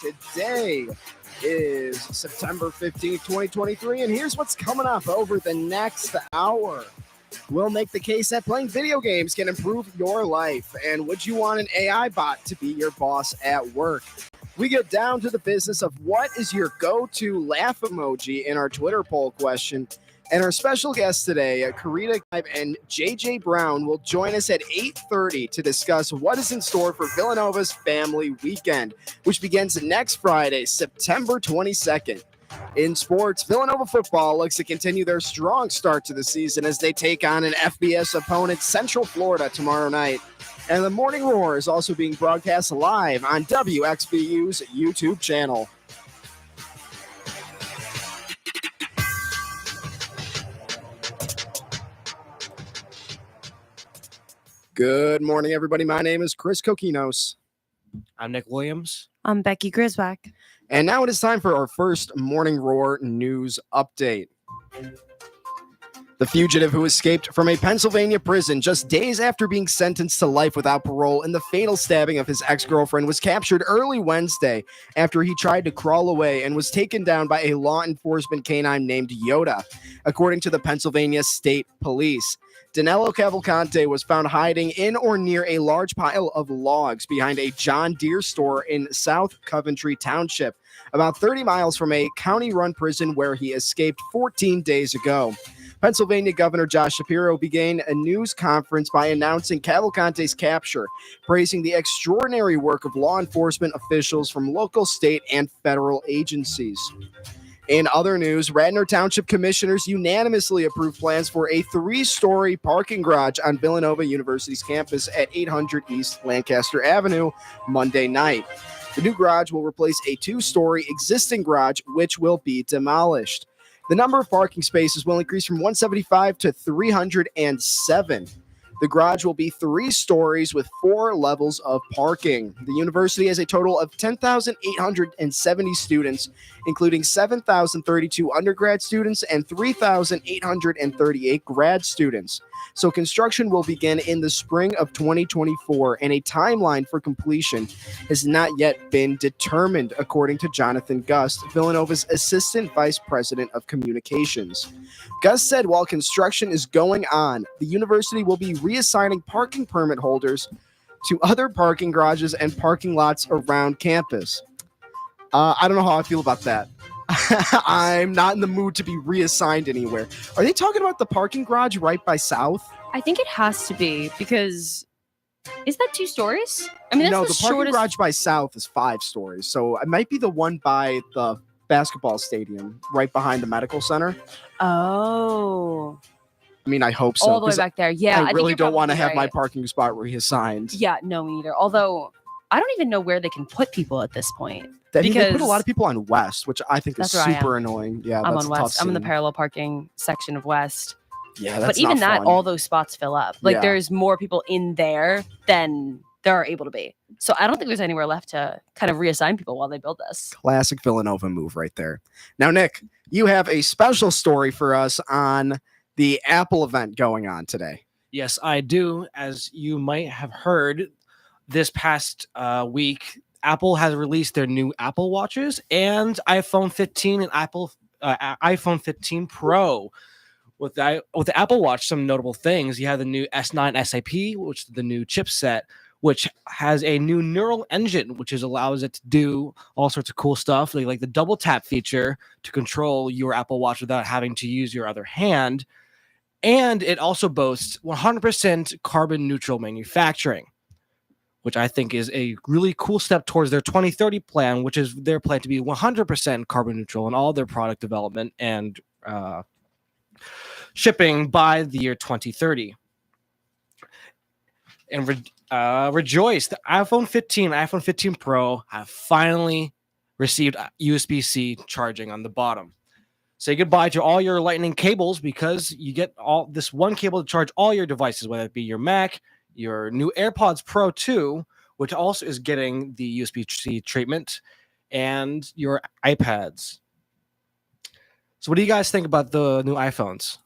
Today is September 15th, 2023, and here's what's coming up over the next hour. We'll make the case that playing video games can improve your life, and would you want an AI bot to be your boss at work? We get down to the business of what is your go-to laugh emoji in our Twitter poll question. And our special guests today, Karita and JJ Brown, will join us at 8:30 to discuss what is in store for Villanova's Family Weekend, which begins next Friday, September 22nd. In sports, Villanova football looks to continue their strong start to the season as they take on an FBS opponent, Central Florida, tomorrow night. And the Morning Roar is also being broadcast live on WXVU's YouTube channel. Good morning, everybody. My name is Chris Kokinos. I'm Nick Williams. I'm Becky Grisback. And now it is time for our first Morning Roar news update. The fugitive who escaped from a Pennsylvania prison just days after being sentenced to life without parole in the fatal stabbing of his ex-girlfriend was captured early Wednesday after he tried to crawl away and was taken down by a law enforcement canine named Yoda, according to the Pennsylvania State Police. Danilo Cavalcante was found hiding in or near a large pile of logs behind a John Deere store in South Coventry Township, about 30 miles from a county-run prison where he escaped 14 days ago. Pennsylvania Governor Josh Shapiro began a news conference by announcing Cavalcante's capture, praising the extraordinary work of law enforcement officials from local, state, and federal agencies. In other news, Radnor Township commissioners unanimously approved plans for a 3-story parking garage on Villanova University's campus at 800 East Lancaster Avenue Monday night. The new garage will replace a 2-story existing garage, which will be demolished. The number of parking spaces will increase from 175 to 307. The garage will be 3 stories with 4 levels of parking. The university has a total of 10,870 students, including 7,032 undergrad students and 3,838 grad students. So construction will begin in the spring of 2024, and a timeline for completion has not yet been determined, according to Jonathan Gust, Villanova's Assistant Vice President of Communications. Gust said while construction is going on, the university will be reassigning parking permit holders to other parking garages and parking lots around campus. I don't know how I feel about that. I'm not in the mood to be reassigned anywhere. Are they talking about the parking garage right by South? I think it has to be because is that 2 stories? I mean, that's No, the the parking shortest. garage by South is 5 stories. So it might be the one by the basketball stadium right behind the medical center. Oh, I mean, I hope so. all the way 'Cause back there. Yeah, I think really you're don't want to probably have my right. parking spot reassigned. Yeah, no, me either. Although I don't even know where they can put people at this point. They put a because- lot of people on West, which I think is That's where I am. super annoying. Yeah, I'm that's on a tough West. I'm in the scene. parallel parking section of West. Yeah, But that's even not that, fun. all those spots fill up. Like Yeah. there's more people in there than there are able to be. So I don't think there's anywhere left to kind of reassign people while they build this. Classic Villanova move right there. Now, Nick, you have a special story for us on the Apple event going on today. Yes, I do. As you might have heard, this past week, Apple has released their new Apple Watches and iPhone 15 and iPhone 15 Pro. With the Apple Watch, some notable things. You have the new S9 SAP, which is the new chipset, which has a new neural engine, which allows it to do all sorts of cool stuff, like the double tap feature to control your Apple Watch without having to use your other hand. And it also boasts 100% carbon neutral manufacturing, which I think is a really cool step towards their 2030 plan, which is their plan to be 100% carbon neutral in all their product development and shipping by the year 2030. And rejoice, the iPhone 15 and iPhone 15 Pro have finally received USB-C charging on the bottom. Say goodbye to all your lightning cables because you get all this one cable to charge all your devices, whether it be your Mac, your new AirPods Pro 2, which also is getting the USB-C treatment, and your iPads. So what do you guys think about the new iPhones?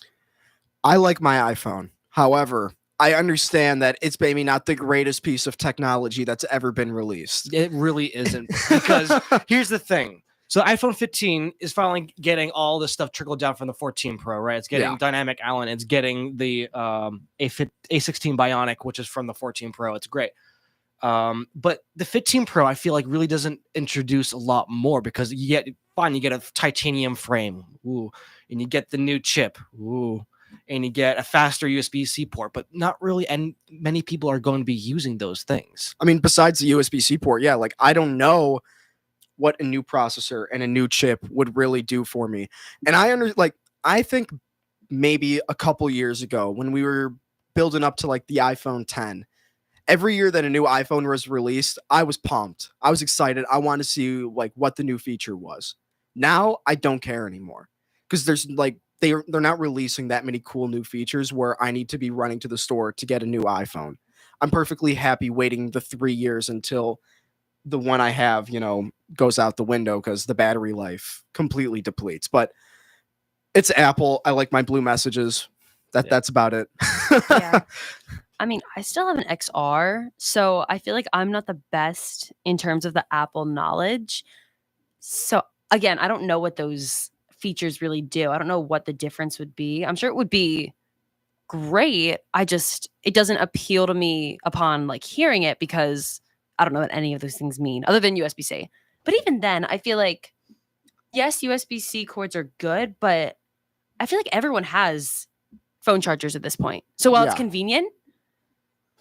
I like my iPhone. However, I understand that it's maybe not the greatest piece of technology that's ever been released. It really isn't, because here's the thing. So iPhone 15 is finally getting all this stuff trickled down from the 14 Pro, right? It's getting Yeah. Dynamic Island. It's getting the A16 Bionic, which is from the 14 Pro. It's great. But the 15 Pro, I feel like really doesn't introduce a lot more, because you get a titanium frame, ooh, and you get the new chip, ooh, and you get a faster USB-C port, but not really, and many people are going to be using those things. I mean, besides the USB-C port, yeah, like I don't know what a new processor and a new chip would really do for me. And I think maybe a couple years ago when we were building up to like the iPhone 10, every year that a new iPhone was released, I was pumped. I was excited. I wanted to see like what the new feature was. Now I don't care anymore, because there's like they're not releasing that many cool new features where I need to be running to the store to get a new iPhone. I'm perfectly happy waiting the 3 years until the one I have, goes out the window because the battery life completely depletes. But it's Apple. I like my blue messages. That's about it. Yeah. I mean, I still have an XR, so I feel like I'm not the best in terms of the Apple knowledge. So again, I don't know what those features really do. I don't know what the difference would be. I'm sure it would be great. It doesn't appeal to me upon like hearing it, because I don't know what any of those things mean other than USB-C. But even then, I feel like, yes, USB-C cords are good, but I feel like everyone has phone chargers at this point. So while it's Yeah. convenient,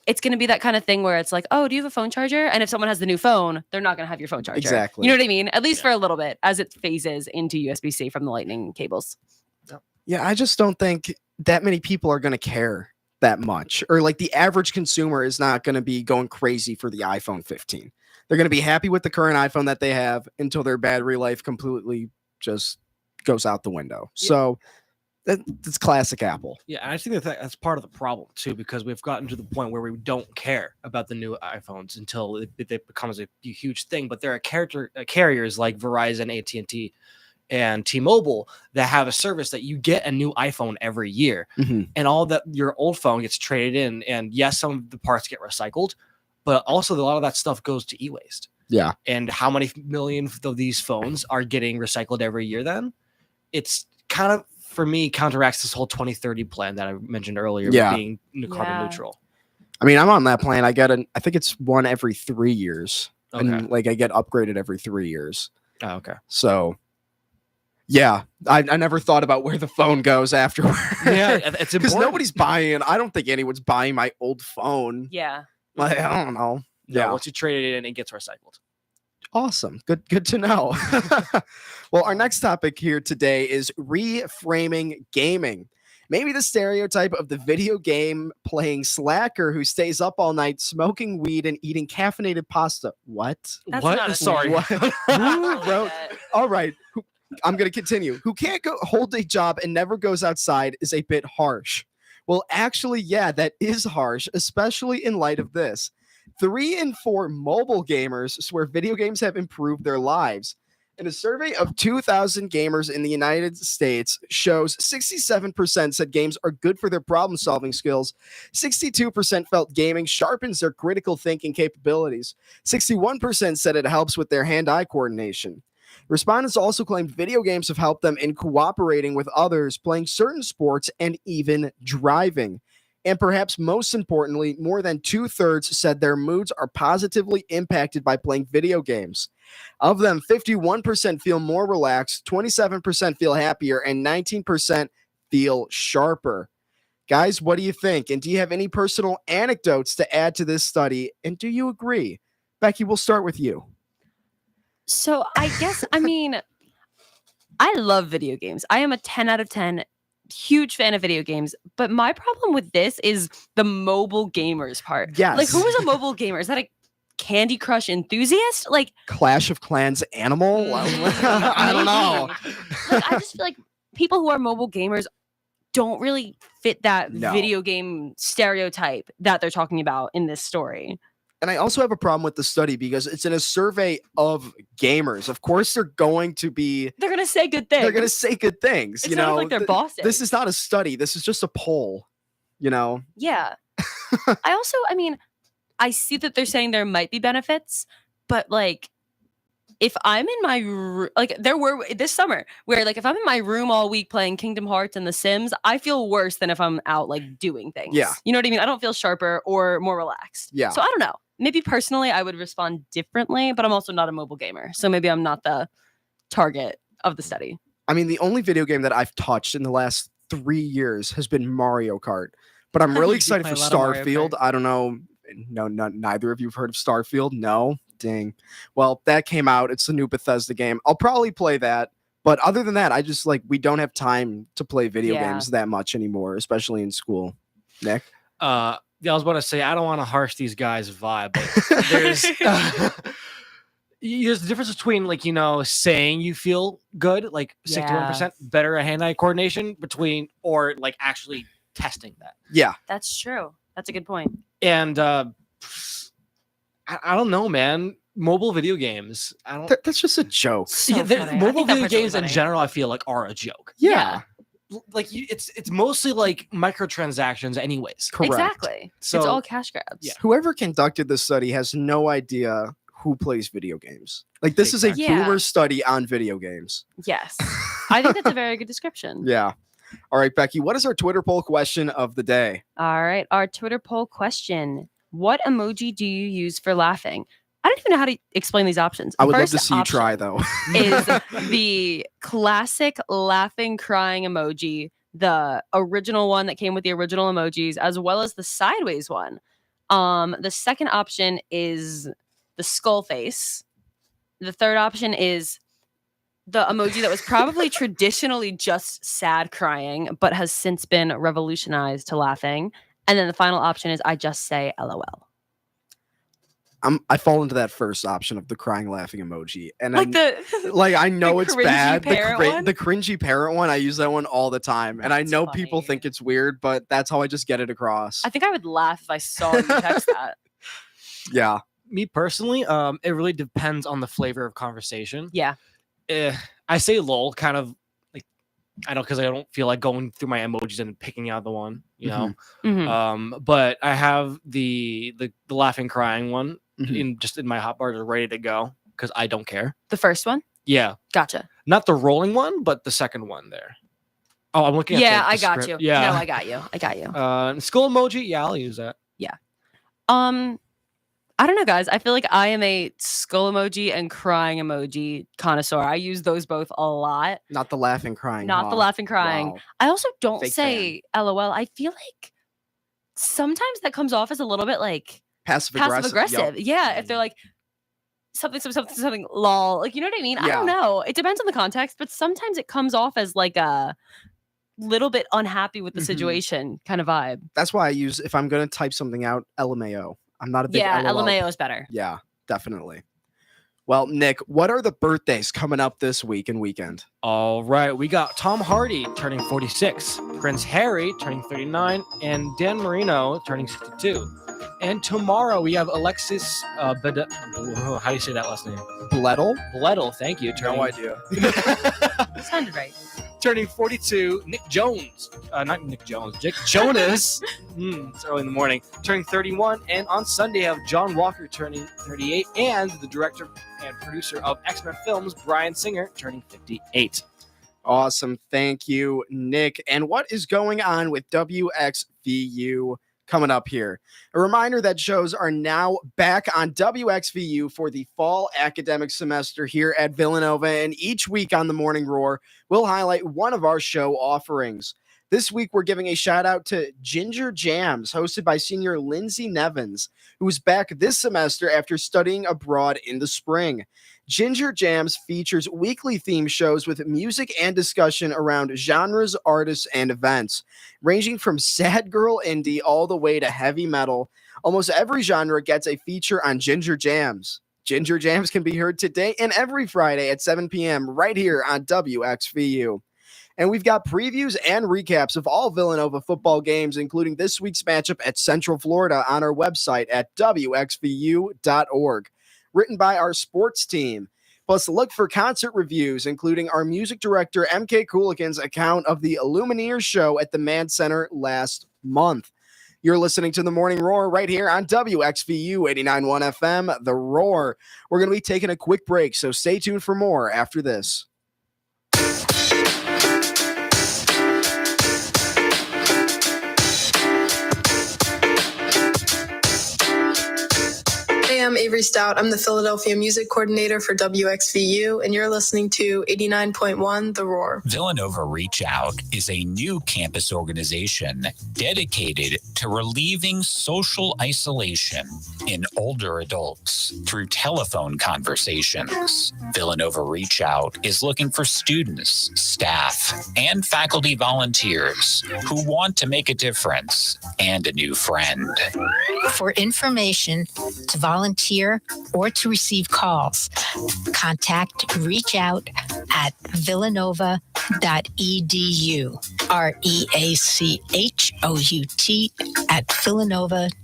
it's going to be that kind of thing where it's like, oh, do you have a phone charger? And if someone has the new phone, they're not going to have your phone charger. Exactly. You know what I mean? At least for a little bit, as it phases into USB-C from the lightning cables. Yeah, I just don't think that many people are going to care that much. Or like the average consumer is not going to be going crazy for the iPhone 15. They're going to be happy with the current iPhone that they have until their battery life completely just goes out the window. Yeah. So that's classic Apple. Yeah, and I think that's part of the problem too, because we've gotten to the point where we don't care about the new iPhones until it becomes a huge thing. But there are carriers like Verizon, AT&T, and T-Mobile that have a service that you get a new iPhone every year, and all that your old phone gets traded in. And yes, some of the parts get recycled, but also a lot of that stuff goes to e-waste. Yeah. And how many millions of these phones are getting recycled every year? Then it's kind of, for me, counteracts this whole 2030 plan that I mentioned earlier, Yeah. being carbon neutral. I mean, I'm on that plan. I think it's one every 3 years. Okay. And like I get upgraded every 3 years. Oh, okay. So yeah, I never thought about where the phone goes afterward. Yeah, it's Because important. I don't think anyone's buying my old phone. Yeah. Like, I don't know. Yeah, once you trade it in, it gets recycled. Awesome. Good to know. Well, our next topic here today is reframing gaming. Maybe the stereotype of the video game playing slacker who stays up all night smoking weed and eating caffeinated pasta. What? That's What? not a Sorry. thing. What? Who Don't wrote? that. All right. I'm going to continue. Who can't hold a job and never goes outside is a bit harsh. Well, actually, yeah, that is harsh, especially in light of this. 3 in 4 mobile gamers swear video games have improved their lives. And a survey of 2,000 gamers in the United States shows 67% said games are good for their problem-solving skills. 62% felt gaming sharpens their critical thinking capabilities. 61% said it helps with their hand-eye coordination. Respondents also claimed video games have helped them in cooperating with others, playing certain sports, and even driving. And perhaps most importantly, more than 2/3 said their moods are positively impacted by playing video games. Of them, 51% feel more relaxed, 27% feel happier, and 19% feel sharper. Guys, what do you think? And do you have any personal anecdotes to add to this study? And do you agree? Becky, we'll start with you. So I guess, I mean, I love video games. I am a 10 out of 10 huge fan of video games, but my problem with this is the mobile gamers part. Yes. Like, who is a mobile gamer? Is that a Candy Crush enthusiast? Like, Clash of Clans animal? I don't know. like, I just feel like people who are mobile gamers don't really fit that No. video game stereotype that they're talking about in this story. And I also have a problem with the study because it's in a survey of gamers. Of course, they're going to Say good things. they're going to say good things. It you sounds know, like they're bosses. This is not a study. This is just a poll. You know, Yeah. I mean, I see that they're saying there might be benefits, but like, if I'm in my like, there were this summer where like if I'm in my room all week playing Kingdom Hearts and The Sims, I feel worse than if I'm out like doing things. Yeah. You know what I mean? I don't feel sharper or more relaxed. Yeah. So I don't know. Maybe personally I would respond differently, but I'm also not a mobile gamer. So maybe I'm not the target of the study. I mean, the only video game that I've touched in the last 3 years has been Mario Kart. But I'm really You excited play for a lot of Mario Starfield. Kart. I don't know. No, neither of you have heard of Starfield? No? Dang. Well, that came out. It's the new Bethesda game. I'll probably play that. But other than that, I just like, we don't have time to play video Yeah. games that much anymore, especially in school. Nick? Yeah, I was about to say I don't want to harsh these guys' vibe, but there's there's a difference between like saying you feel good, like 61% better at hand-eye coordination, or like actually testing that. Yeah. That's true. That's a good point. And I don't know, man. Mobile video games. I don't. That's just a joke. So Yeah, funny. I mobile think that video part's really games in funny. general, I feel like are a joke. Yeah. Like it's mostly like microtransactions, anyways. Correct. Exactly. So it's all cash grabs. Yeah. Whoever conducted this study has no idea who plays video games. Like, this is a Exactly. Yeah. boomer study on video games. Yes. I think that's a very good description. Yeah. All right, Becky, what is our Twitter poll question of the day? All right. Our Twitter poll question: what emoji do you use for laughing? I don't even know how to explain these options. I would love First to see you option try, though. is the classic laughing crying emoji, the original one that came with the original emojis, as well as the sideways one. The second option is the skull face. The third option is the emoji that was probably traditionally just sad crying, but has since been revolutionized to laughing. And then the final option is I just say LOL. I fall into that first option of the crying laughing emoji. And Like I know the it's cringy bad. parrot one? The cringy parrot one, I use that one all the time. And I That's know people funny. think it's weird, but that's how I just get it across. I think I would laugh if I saw you text that. Yeah. Me personally, it really depends on the flavor of conversation. Yeah. I say lol kind of like I don't because I don't feel like going through my emojis and picking out the one, Mhm. But I have the laughing crying one Mhm. in my hotbar ready to go because I don't care. The first one? Yeah, Gotcha. not the rolling one, but the second one there. Oh, I'm looking at Yeah, the I got script. you. Yeah, No, I got you. I got you. skull emoji. Yeah, I'll use that. I don't know, guys. I feel like I am a skull emoji and crying emoji connoisseur. I use those both a lot. Not the laughing crying. Not the huh? laughing crying. Wow. I also don't Fake say LOL. I feel like sometimes that comes off as a little bit like Passive passive aggressive. aggressive. Yeah, if they're like something lol. Like, you know what I mean? I don't Yeah. know. It depends on the context, but sometimes it comes off as like a little bit unhappy with the Mhm. situation kind of vibe. That's why I use, if I'm going to type something out, LMAO. I'm not a big Yeah, LOL. LMAO is better. Yeah, definitely. Well, Nick, what are the birthdays coming up this week and weekend? All right, we got Tom Hardy turning 46, Prince Harry turning 39, and Dan Marino turning 62. And tomorrow we have Alexis how do you say that last name? Bledel? Bledel, thank you. idea. Sounded right. Turning 42, Nick Jones. Not Nick Jones, Jake Jonas. It's early in the morning. Turning 31. And on Sunday, have John Walker turning 38. And the director and producer of X-Men films, Bryan Singer, turning 58. Awesome. Thank you, Nick. And what is going on with WXVU coming up here? A reminder that shows are now back on WXVU for the fall academic semester here at Villanova. And each week on the Morning Roar, we'll highlight one of our show offerings. This week, we're giving a shout out to Ginger Jams, hosted by senior Lindsay Nevins, who is back this semester after studying abroad in the spring. Ginger Jams features weekly theme shows with music and discussion around genres, artists, and events, ranging from sad girl indie all the way to heavy metal. Almost every genre gets a feature on Ginger Jams. Ginger Jams can be heard today and every Friday at 7 p.m. right here on WXVU. And we've got previews and recaps of all Villanova football games, including this week's matchup at Central Florida on our website at WXVU.org. Written by our sports team. Plus, look for concert reviews, including our music director, MK Cooligans' account of the Illumineers show at the Mann Center last month. You're listening to The Morning Roar right here on WXVU 89.1 FM, The Roar. We're going to be taking a quick break, so stay tuned for more after this. Hey, I'm Avery Stout. I'm the Philadelphia Music Coordinator for WXVU, and you're listening to 89.1 The Roar. Villanova Reach Out is a new campus organization dedicated to relieving social isolation in older adults through telephone conversations. Villanova Reach Out is looking for students, staff, and faculty volunteers who want to make a difference and a new friend. For information, to volunteer, or to receive calls, contact Reach Out at villanova.edu. REACHOUT at villanova.edu.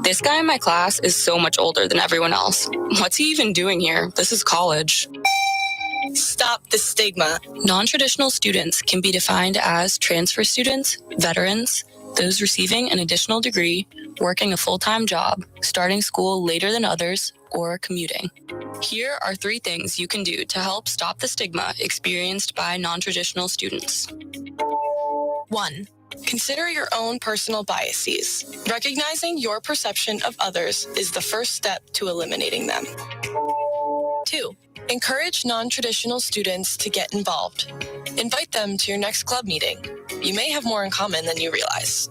This guy in my class is so much older than everyone else. What's he even doing here? This is college. Stop the stigma. Non-traditional students can be defined as transfer students, veterans, those receiving an additional degree, working a full-time job, starting school later than others, or commuting. Here are 3 things you can do to help stop the stigma experienced by non-traditional students. 1. Consider your own personal biases. Recognizing your perception of others is the first step to eliminating them. 2. Encourage non-traditional students to get involved. Invite them to your next club meeting. You may have more in common than you realize.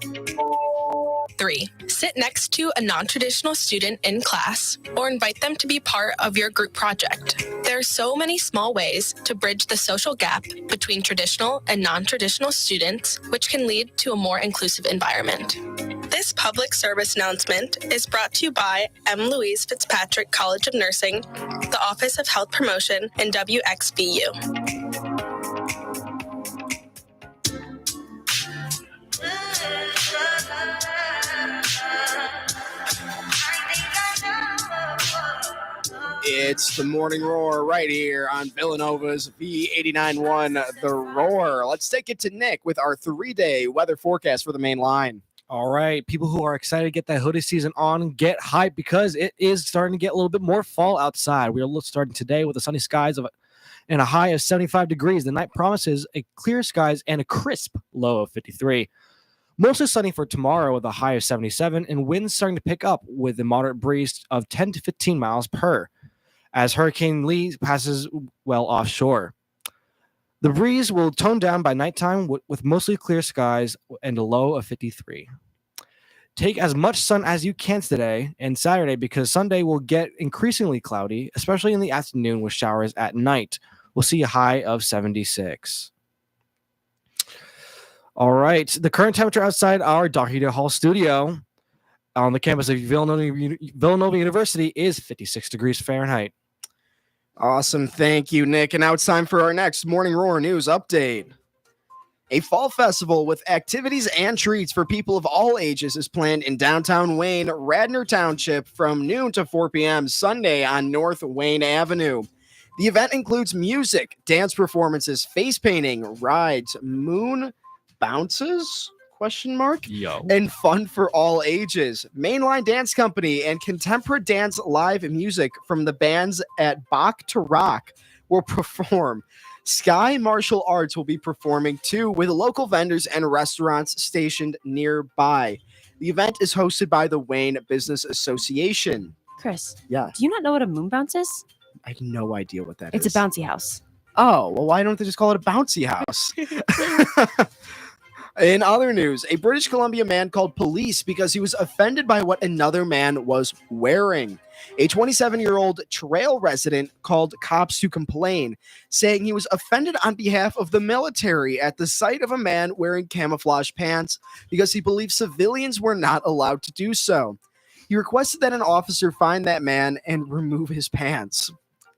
3. Sit next to a non-traditional student in class or invite them to be part of your group project. There are so many small ways to bridge the social gap between traditional and non-traditional students, which can lead to a more inclusive environment. This public service announcement is brought to you by M. Louise Fitzpatrick College of Nursing, the Office of Health Promotion, and WXVU. It's the Morning Roar right here on Villanova's V89.1 The Roar. Let's take it to Nick with our 3-day weather forecast for the main line. All right, people who are excited to get that hoodie season on, get hyped because it is starting to get a little bit more fall outside. We are starting today with the sunny skies and a high of 75 degrees. The night promises a clear skies and a crisp low of 53. Mostly sunny for tomorrow with a high of 77 and winds starting to pick up with a moderate breeze of 10 to 15 miles per as Hurricane Lee passes well offshore. The breeze will tone down by nighttime with mostly clear skies and a low of 53. Take as much sun as you can today and Saturday because Sunday will get increasingly cloudy, especially in the afternoon with showers at night. We'll see a high of 76. All right, the current temperature outside our Dr. Hall studio on the campus of Villanova University is 56 degrees Fahrenheit. Awesome. Thank you, Nick. And now it's time for our next Morning Roar news update. A fall festival with activities and treats for people of all ages is planned in downtown Wayne, Radnor Township from noon to 4 p.m. Sunday on North Wayne Avenue. The event includes music, dance performances, face painting, rides, moon bounces? ? And fun for all ages. Mainline Dance Company and Contemporary Dance Live music from the bands at Bach to Rock will perform. Sky Martial Arts will be performing too, with local vendors and restaurants stationed nearby. The event is hosted by the Wayne Business Association. Chris, Yeah, do you not know what a moon bounce is? I have no idea what that is. It's a bouncy house. Oh, well, why don't they just call it a bouncy house? In other news, a British Columbia man called police because he was offended by what another man was wearing. A 27-year-old Trail resident called cops to complain, saying he was offended on behalf of the military at the sight of a man wearing camouflage pants because he believed civilians were not allowed to do so. He requested that an officer find that man and remove his pants.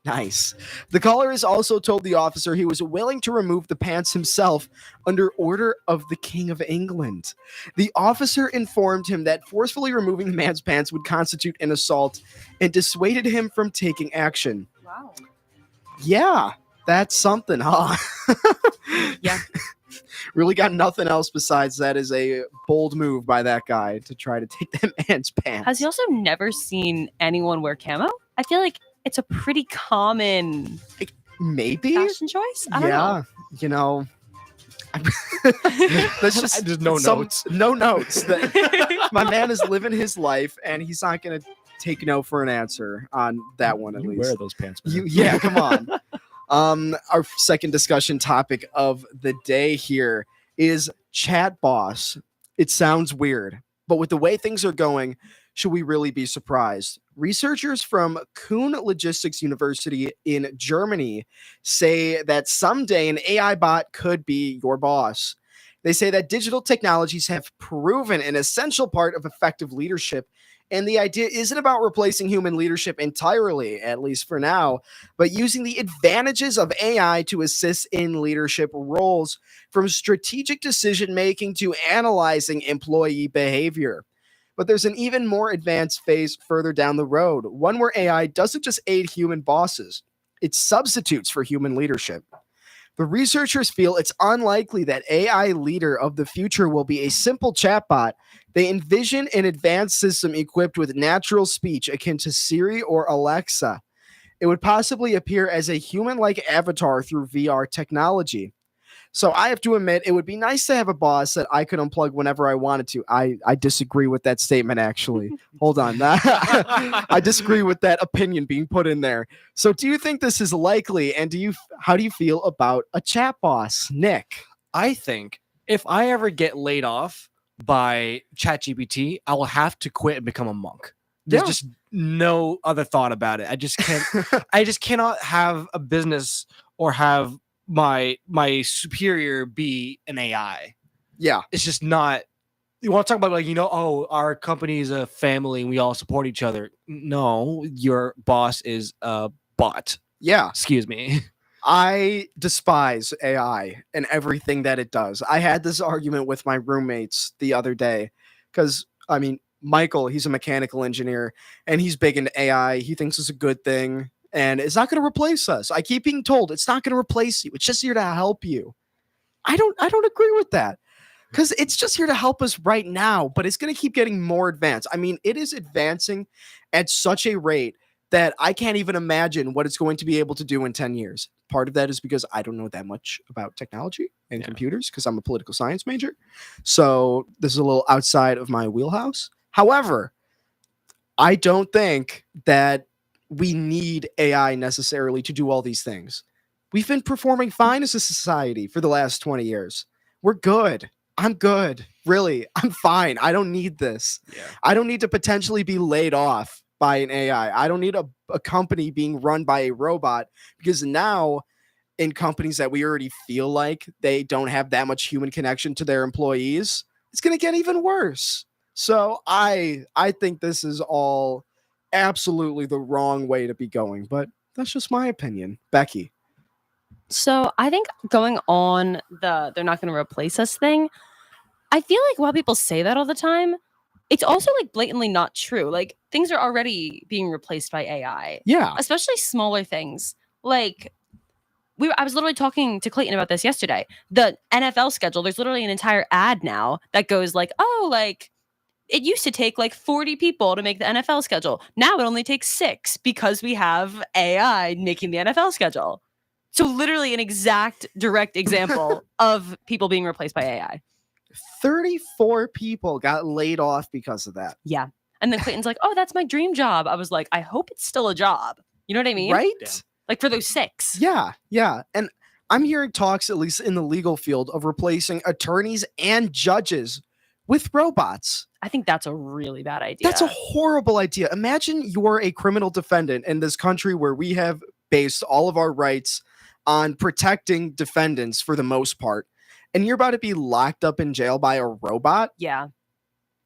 Nice. The caller has also told the officer he was willing to remove the pants himself under order of the King of England. The officer informed him that forcefully removing the man's pants would constitute an assault and dissuaded him from taking action. Wow. Yeah, that's something, huh? Yeah. Really got nothing else besides that is a bold move by that guy to try to take that man's pants. Has he also never seen anyone wear camo? I feel like it's a pretty common Maybe? fashion choice. I don't know. You know. That's just There's no some- notes. No notes. My man is living his life, and he's not going to take no for an answer on that one, at You least. wear those pants, man. Yeah, come on. Our second discussion topic of the day here is chat boss. It sounds weird, but with the way things are going, should we really be surprised? Researchers from Kuhn Logistics University in Germany say that someday an AI bot could be your boss. They say that digital technologies have proven an essential part of effective leadership. And the idea isn't about replacing human leadership entirely, at least for now, but using the advantages of AI to assist in leadership roles, from strategic decision making to analyzing employee behavior. But there's an even more advanced phase further down the road, one where AI doesn't just aid human bosses, it substitutes for human leadership. The researchers feel it's unlikely that AI leader of the future will be a simple chatbot. They envision an advanced system equipped with natural speech akin to Siri or Alexa. It would possibly appear as a human-like avatar through VR technology. So I have to admit, it would be nice to have a boss that I could unplug whenever I wanted to. I disagree with that statement, actually. Hold on. I disagree with that opinion being put in there. So do you think this is likely? And how do you feel about a chat boss, Nick? I think if I ever get laid off by ChatGPT, I will have to quit and become a monk. There's Yeah. just no other thought about it. I just can't. I just cannot have a business or have my superior be an AI. Yeah. It's just not. You want to talk about our company is a family and we all support each other. No, your boss is a bot. Yeah. Excuse me. I despise AI and everything that it does. I had this argument with my roommates the other day because, Michael, he's a mechanical engineer and he's big into AI. He thinks it's a good thing and it's not going to replace us. I keep being told it's not going to replace you. It's just here to help you. I don't agree with that because it's just here to help us right now, but it's going to keep getting more advanced. It is advancing at such a rate that I can't even imagine what it's going to be able to do in 10 years. Part of that is because I don't know that much about technology and computers because I'm a political science major. So this is a little outside of my wheelhouse. However, I don't think that we need AI necessarily to do all these things. We've been performing fine as a society for the last 20 years. We're good. I'm good. Really, I'm fine. I don't need this. Yeah. I don't need to potentially be laid off by an AI. I don't need a company being run by a robot because now in companies that we already feel like they don't have that much human connection to their employees, it's going to get even worse. So I think this is all absolutely the wrong way to be going, but that's just my opinion. Becky. So I think going on they're not going to replace us thing, I feel like while people say that all the time, it's also like blatantly not true. Like things are already being replaced by AI, Yeah. especially smaller things. Like I was literally talking to Clayton about this yesterday. The NFL schedule, there's literally an entire ad now that goes like, oh, like it used to take like 40 people to make the NFL schedule. Now it only takes 6 because we have AI making the NFL schedule. So literally an exact direct example of people being replaced by AI. 34 people got laid off because of that. Yeah. And then Clayton's like, oh, that's my dream job. I was like, I hope it's still a job. You know what I mean? Right? Yeah. Like for those 6. Yeah. And I'm hearing talks, at least in the legal field, of replacing attorneys and judges with robots. I think that's a really bad idea. That's a horrible idea. Imagine you're a criminal defendant in this country where we have based all of our rights on protecting defendants for the most part, and you're about to be locked up in jail by a robot. Yeah.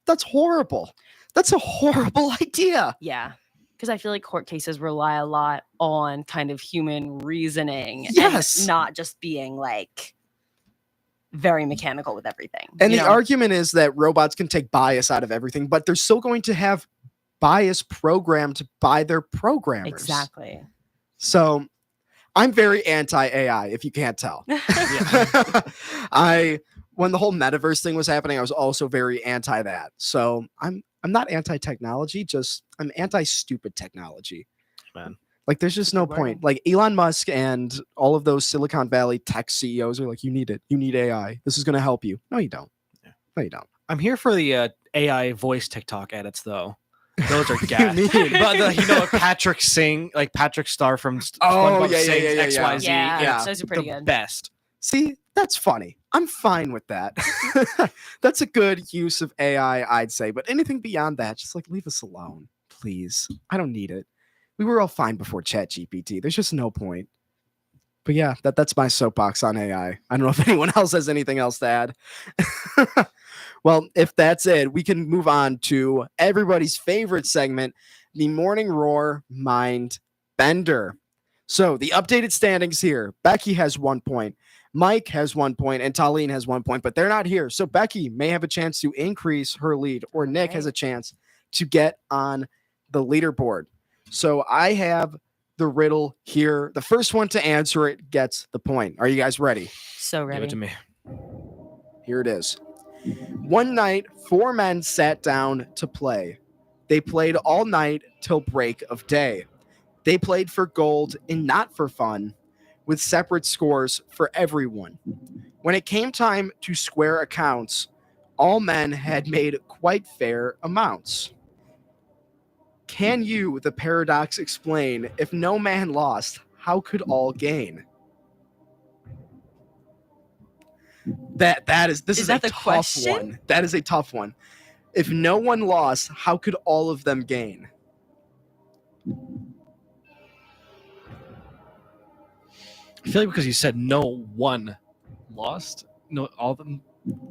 That's horrible. That's a horrible idea. Yeah. Because I feel like court cases rely a lot on kind of human reasoning. Yes. And not just being like very mechanical with everything. And you the know? argument is that robots can take bias out of everything, but they're still going to have bias programmed by their programmers. Exactly. So I'm very anti-AI, if you can't tell. When the whole metaverse thing was happening, I was also very anti that. So I'm not anti-technology, just I'm anti-stupid technology. Man. Like there's just no point. Like Elon Musk and all of those Silicon Valley tech CEOs are like, you need it. You need AI. This is going to help you. No, you don't. No, you don't. I'm here for the AI voice TikTok edits though. Those are gas. mean? But Patrick Star from Oh, SpongeBob yeah, Sings yeah. XYZ. Yeah, those are pretty the good. best. See, that's funny. I'm fine with that. That's a good use of AI, I'd say. But anything beyond that, just like leave us alone, please. I don't need it. We were all fine before ChatGPT. There's just no point. But yeah, that's my soapbox on AI. I don't know if anyone else has anything else to add. Well, if that's it, we can move on to everybody's favorite segment, the Morning Roar Mind Bender. So the updated standings here. Becky has 1 point. Mike has 1 point and Talene has 1 point, but they're not here. So Becky may have a chance to increase her lead, or Nick has a chance to get on the leaderboard. So I have the riddle here. The first one to answer it gets the point. Are you guys ready? So Give ready. it to me. Here it is. One night, 4 men sat down to play. They played all night till break of day. They played for gold and not for fun, with separate scores for everyone. When it came time to square accounts, all men had made quite fair amounts. Can you, the paradox, explain, if no man lost, how could all gain? This is that a the tough question? one. That is a tough one. If no one lost, how could all of them gain? I feel like because you said no one lost, no all of them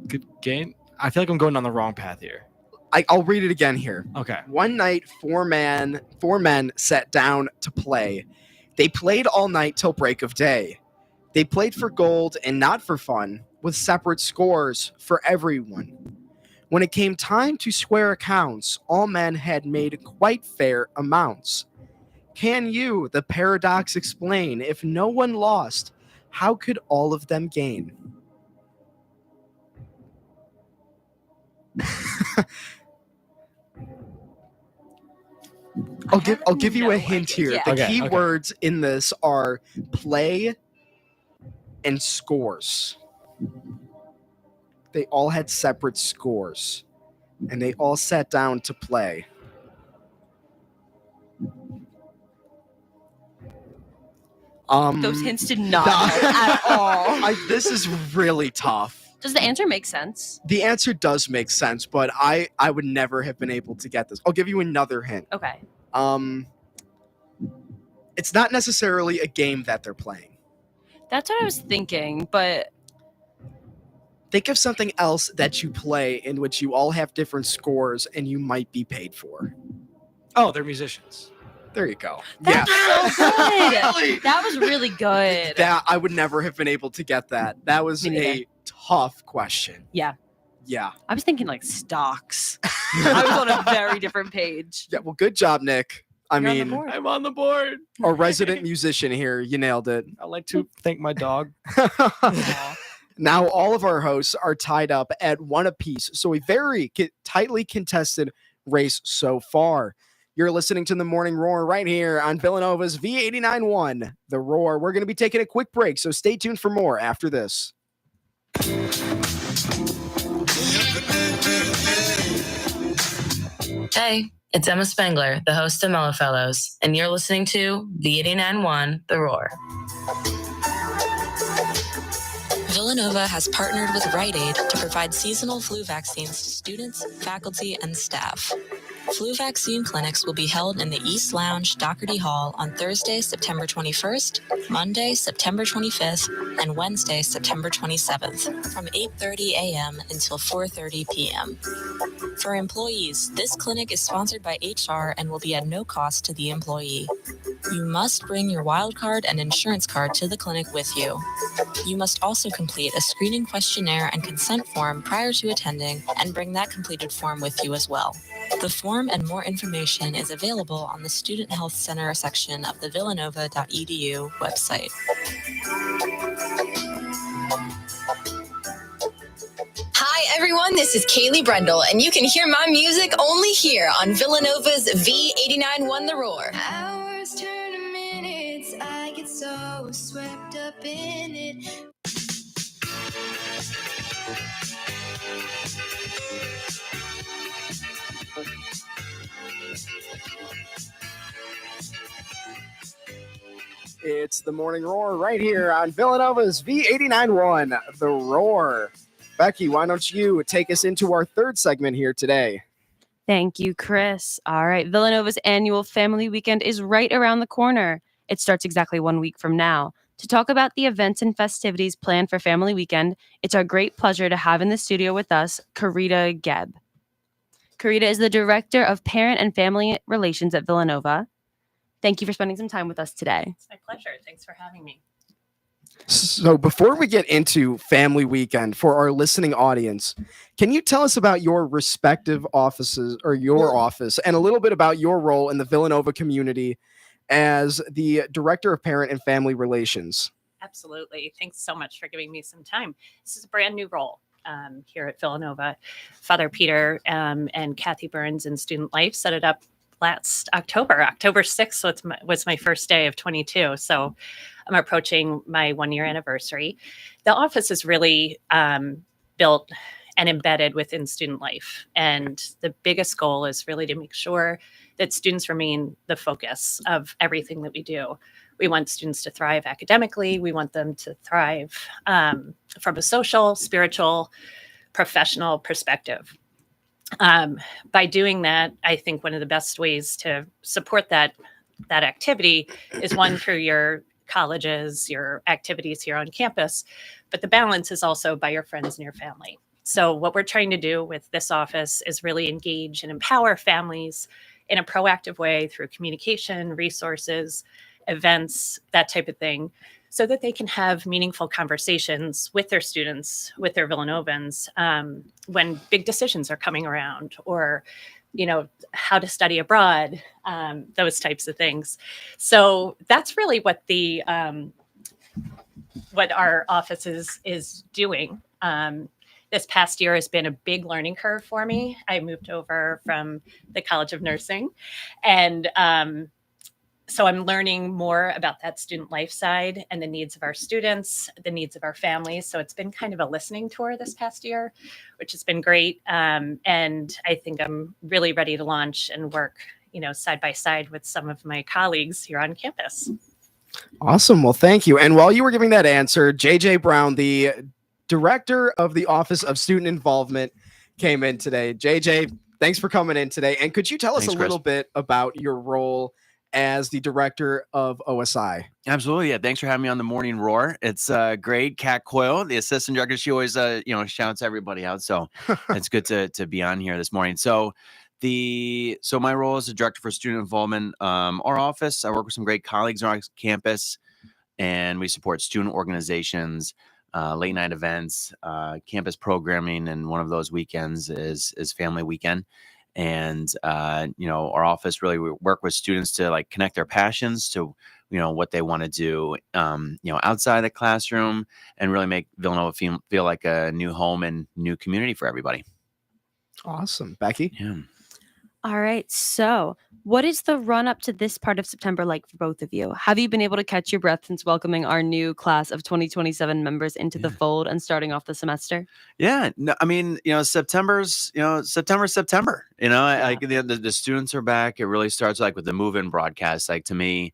could gain. I feel like I'm going on the wrong path here. I'll read it again here. Okay. One night, 4 men sat down to play. They played all night till break of day. They played for gold and not for fun, with separate scores for everyone. When it came time to square accounts, all men had made quite fair amounts. Can you, the paradox, explain, if no one lost, how could all of them gain? I'll give you a hint here. Yeah. The Okay, key okay. words in this are play and scores. They all had separate scores, and they all sat down to play. Those hints did not help at all. This is really tough. Does the answer make sense? The answer does make sense, but I would never have been able to get this. I'll give you another hint. Okay. It's not necessarily a game that they're playing. That's what I was thinking, but Think of something else that you play in which you all have different scores and you might be paid for. Oh, they're musicians. There you go. that's yeah. so good. That was really good. That I would never have been able to get that. That was Me neither. a tough question. Yeah. Yeah. I was thinking like stocks. I was on a very different page. Yeah. Well, good job, Nick. You're on the board. I'm on the board. Our resident musician here. You nailed it. I'd like to thank my dog. Now all of our hosts are tied up at 1 apiece. So a very tightly contested race so far. You're listening to the Morning Roar right here on Villanova's V89.1, The Roar. We're going to be taking a quick break, so stay tuned for more after this. Hey, it's Emma Spengler, the host of Mellow Fellows, and you're listening to V89.1, The Roar. Villanova has partnered with Rite Aid to provide seasonal flu vaccines to students, faculty, and staff. Flu vaccine clinics will be held in the East Lounge, Doherty Hall on Thursday, September 21st, Monday, September 25th, and Wednesday, September 27th, from 8:30 a.m. until 4:30 p.m. For employees, this clinic is sponsored by HR and will be at no cost to the employee. You must bring your wild card and insurance card to the clinic with you. You must also complete a screening questionnaire and consent form prior to attending, and bring that completed form with you as well. The form and more information is available on the Student Health Center section of the villanova.edu website. Hi, everyone. This is Kaylee Brendel, and you can hear my music only here on Villanova's V89.1 The Roar. Hours turn to minutes. I get so swept up in it. It's the Morning Roar right here on Villanova's V89.1 The Roar. Becky, why don't you take us into our third segment here today? Thank you, Chris. All right. Villanova's annual family weekend is right around the corner. It starts exactly 1 week from now. To talk about the events and festivities planned for Family Weekend, it's our great pleasure to have in the studio with us, Karita Gebb. Karita is the Director of Parent and Family Relations at Villanova. Thank you for spending some time with us today. It's my pleasure. Thanks for having me. So before we get into Family Weekend, for our listening audience, can you tell us about your respective offices or your office and a little bit about your role in the Villanova community as the Director of Parent and Family Relations? Absolutely. Thanks so much for giving me some time. This is a brand new role here at Villanova. Father Peter and Kathy Burns in Student Life set it up last October. October 6th was my first day of 22. So I'm approaching my 1-year anniversary. The office is really built and embedded within Student Life. And the biggest goal is really to make sure that students remain the focus of everything that we do. We want students to thrive academically. We want them to thrive from a social, spiritual, professional perspective. By doing that, I think one of the best ways to support that activity is one through your colleges, your activities here on campus, but the balance is also by your friends and your family. So what we're trying to do with this office is really engage and empower families in a proactive way through communication, resources, events, that type of thing, so that they can have meaningful conversations with their students, with their Villanovans, when big decisions are coming around, or, how to study abroad, those types of things. So that's really what what our office is doing. This past year has been a big learning curve for me. I moved over from the College of Nursing, and so I'm learning more about that student life side and the needs of our students, the needs of our families. So it's been kind of a listening tour this past year, which has been great. And I think I'm really ready to launch and work, side by side with some of my colleagues here on campus. Awesome. Well, thank you. And while you were giving that answer, JJ Brown, the Director of the Office of Student Involvement, came in today. JJ, thanks for coming in today. And could you tell us a little bit about your role as the Director of OSI? Absolutely. Yeah. Thanks for having me on the Morning Roar. It's great. Kat Coyle, the assistant director, she always, shouts everybody out. So it's good to be on here this morning. So my role as the Director for Student Involvement, our office, I work with some great colleagues on our campus, and we support student organizations, late night events, campus programming. And one of those weekends is Family Weekend. And, our office really, we work with students to connect their passions to, what they want to do, outside the classroom, and really make Villanova feel like a new home and new community for everybody. Awesome. Becky? Yeah. All right. So what is the run up to this part of September like for both of you? Have you been able to catch your breath since welcoming our new class of 2027 members into the fold and starting off the semester? Yeah. No, I mean, September's, September, the students are back. It really starts with the move-in broadcast. To me,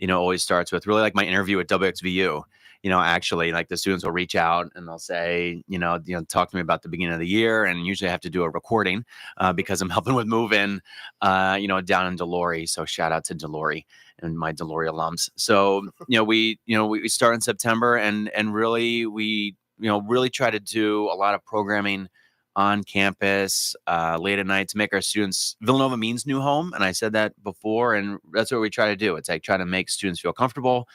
always starts with really my interview at WXVU. Actually, the students will reach out and they'll say, talk to me about the beginning of the year. And usually I have to do a recording because I'm helping with move-in, down in Delory. So shout out to Delory and my Delory alums. So, we start in September, and really we, really try to do a lot of programming on campus late at night to make our students, Villanova means new home. And I said that before, and that's what we try to do. It's try to make students feel comfortable,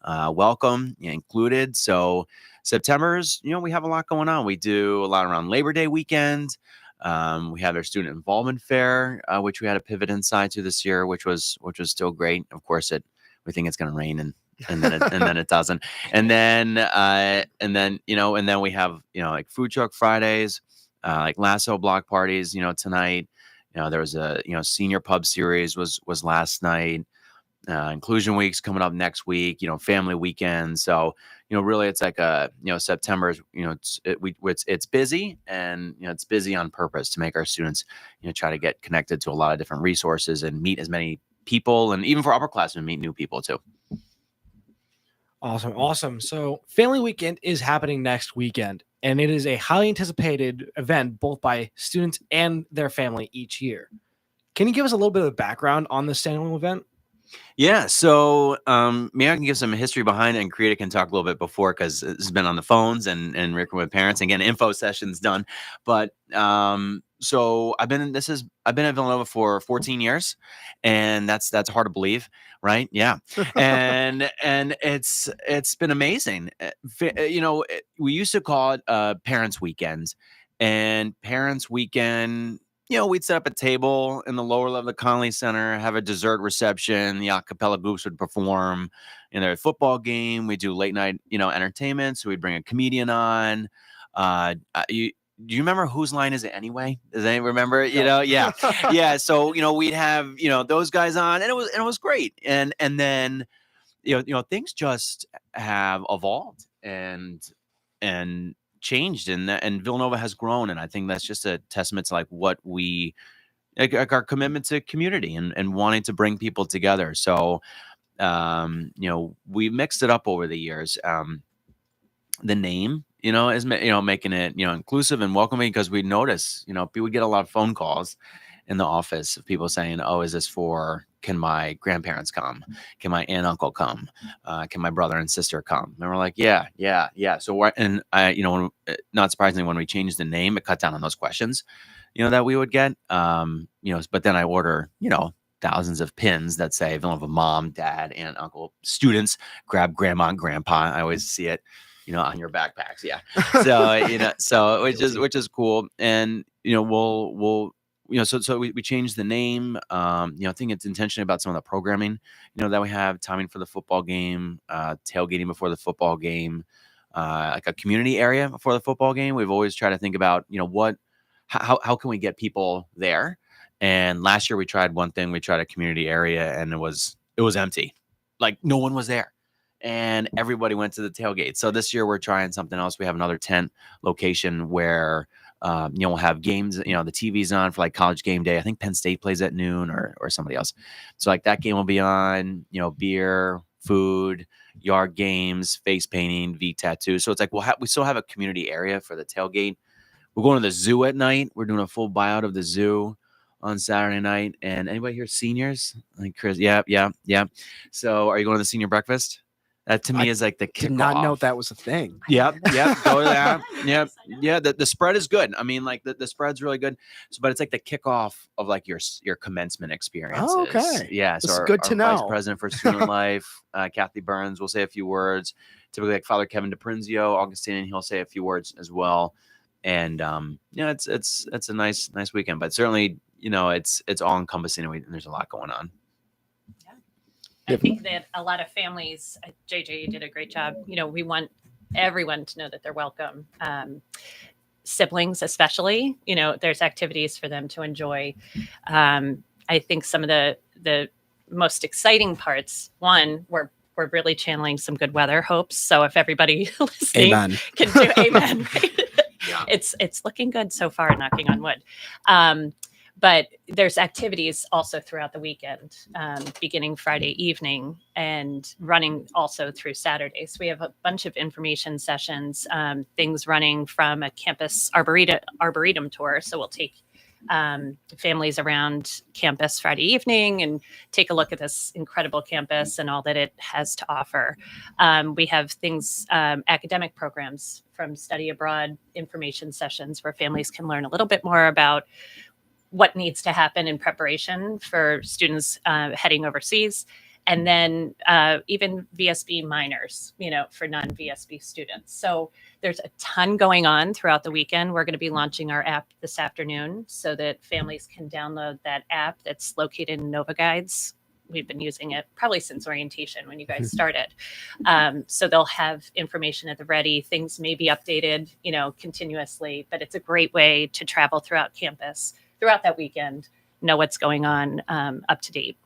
welcome, included. So September's, we have a lot going on. We do a lot around Labor Day weekend. We had our student involvement fair, which we had a pivot inside to this year, which was still great. Of course, we think it's going to rain and then it doesn't. And then we have like food truck Fridays, like lasso block parties. Tonight, there was a senior pub series was last night. Inclusion week's coming up next week. Family weekend. So really, it's like September. It's busy, and it's busy on purpose to make our students try to get connected to a lot of different resources and meet as many people, and even for upperclassmen, meet new people too. Awesome. So Family Weekend is happening next weekend, and it is a highly anticipated event both by students and their family each year. Can you give us a little bit of background on this annual event? Yeah, so maybe I can give some history behind it, and Creator can talk a little bit before, because it's been on the phones and working with parents and getting info sessions done. But so I've been at Villanova for 14 years, and that's hard to believe, right? Yeah, and it's been amazing. We used to call it Parents Weekend, and Parents Weekend. We'd set up a table in the lower level of the Conley Center, have a dessert reception. The a cappella groups would perform in their football game. We do late night, entertainment. So we'd bring a comedian on. Do you remember Whose Line Is It Anyway? Does anyone remember? Yeah, yeah. So we'd have those guys on, and it was great. And then things just have evolved and changed, and Villanova has grown, and I think that's just a testament to like what we like our commitment to community and wanting to bring people together. So we mixed it up over the years. The name is making it inclusive and welcoming, because we notice we would get a lot of phone calls in the office of people saying, "Oh, is this for? Can my grandparents come? Can my aunt and uncle come? Can my brother and sister come?" And we're like, yeah. So not surprisingly, when we changed the name, it cut down on those questions, that we would get. But then I order, thousands of pins that say Villanova mom, dad, aunt, uncle. Students grab grandma and grandpa. I always see it, on your backpacks. Yeah. So which is cool, and we'll. So we changed the name. I think it's intentionally about some of the programming, that we have, timing for the football game, tailgating before the football game, like a community area before the football game. We've always tried to think about, how can we get people there? And last year we tried one thing. We tried a community area, and it was empty. Like no one was there, and everybody went to the tailgate. So this year we're trying something else. We have another tent location where we'll have games, the TV's on for like College Game Day. I think Penn State plays at noon or somebody else. So like that game will be on, beer, food, yard games, face painting, V-tattoo. So it's like, we still have a community area for the tailgate. We're going to the zoo at night. We're doing a full buyout of the zoo on Saturday night. And anybody here seniors? Like Chris? Yeah. So are you going to the senior breakfast? That to me is like the kickoff. Did not know that was a thing. Yep. Go to that. Yeah. The spread is good. I mean, like the spread's really good. So, but it's like the kickoff of like your commencement experiences. Oh, okay. Yeah. This So is good to know. Vice President for Student Life, Kathy Burns, will say a few words. Typically, like Father Kevin DePrinzio, Augustinian, he'll say a few words as well. And it's a nice weekend. But certainly, it's all encompassing, and there's a lot going on. I think that a lot of families, JJ, you did a great job. We want everyone to know that they're welcome. Siblings, especially, there's activities for them to enjoy. I think some of the most exciting parts, one, we're really channeling some good weather hopes. So if everybody listening can do amen, right? Yeah. It's looking good so far, knocking on wood. But there's activities also throughout the weekend, beginning Friday evening and running also through Saturdays. We have a bunch of information sessions, things running from a campus arboretum tour. So we'll take families around campus Friday evening and take a look at this incredible campus and all that it has to offer. We have things, academic programs, from study abroad information sessions where families can learn a little bit more about what needs to happen in preparation for students heading overseas. and then even VSB minors, for non-VSB students. So there's a ton going on throughout the weekend. We're going to be launching our app this afternoon so that families can download that app that's located in Nova Guides. We've been using it probably since orientation when you guys started. So they'll have information at the ready. Things may be updated, continuously, but it's a great way to travel throughout campus throughout that weekend, know what's going on up to date.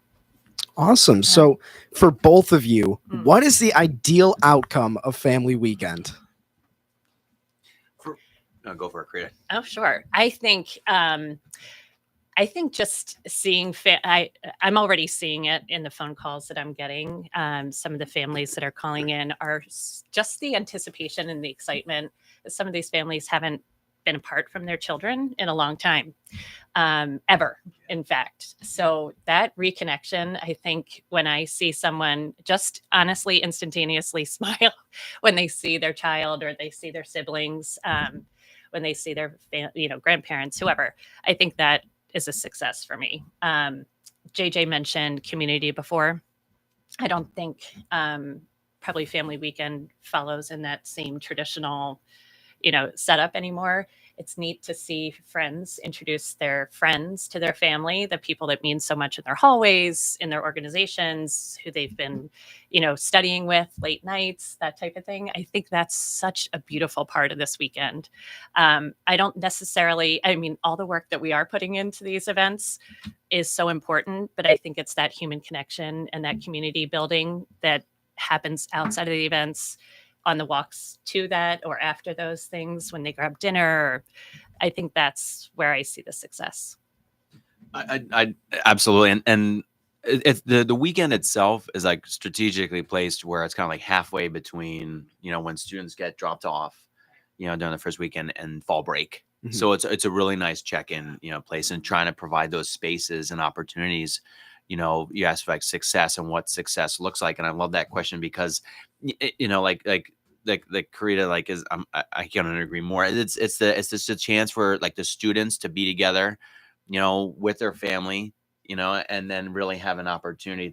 Awesome. So for both of you, what is the ideal outcome of family weekend? Go for it, Krita. Oh, sure. I think just seeing, I'm already seeing it in the phone calls that I'm getting. Some of the families that are calling in are just the anticipation and the excitement. Some of these families haven't been apart from their children in a long time, ever, in fact. So that reconnection, I think when I see someone just honestly, instantaneously smile when they see their child or they see their siblings, when they see their, grandparents, whoever, I think that is a success for me. JJ mentioned community before. I don't think probably family weekend follows in that same traditional, setup anymore. It's neat to see friends introduce their friends to their family, the people that mean so much in their hallways, in their organizations, who they've been, studying with late nights, that type of thing. I think that's such a beautiful part of this weekend. I don't necessarily, all the work that we are putting into these events is so important, but I think it's that human connection and that community building that happens outside of the events, on the walks to that or after those things when they grab dinner. I think that's where I see the success. I absolutely. And it's the weekend itself is like strategically placed where it's kind of like halfway between, when students get dropped off, during the first weekend and fall break. Mm-hmm. So it's a really nice check-in, place, and trying to provide those spaces and opportunities. You asked like success and what success looks like. And I love that question because, like Krita, is I can't agree more. It's just a chance for like the students to be together, with their family, and then really have an opportunity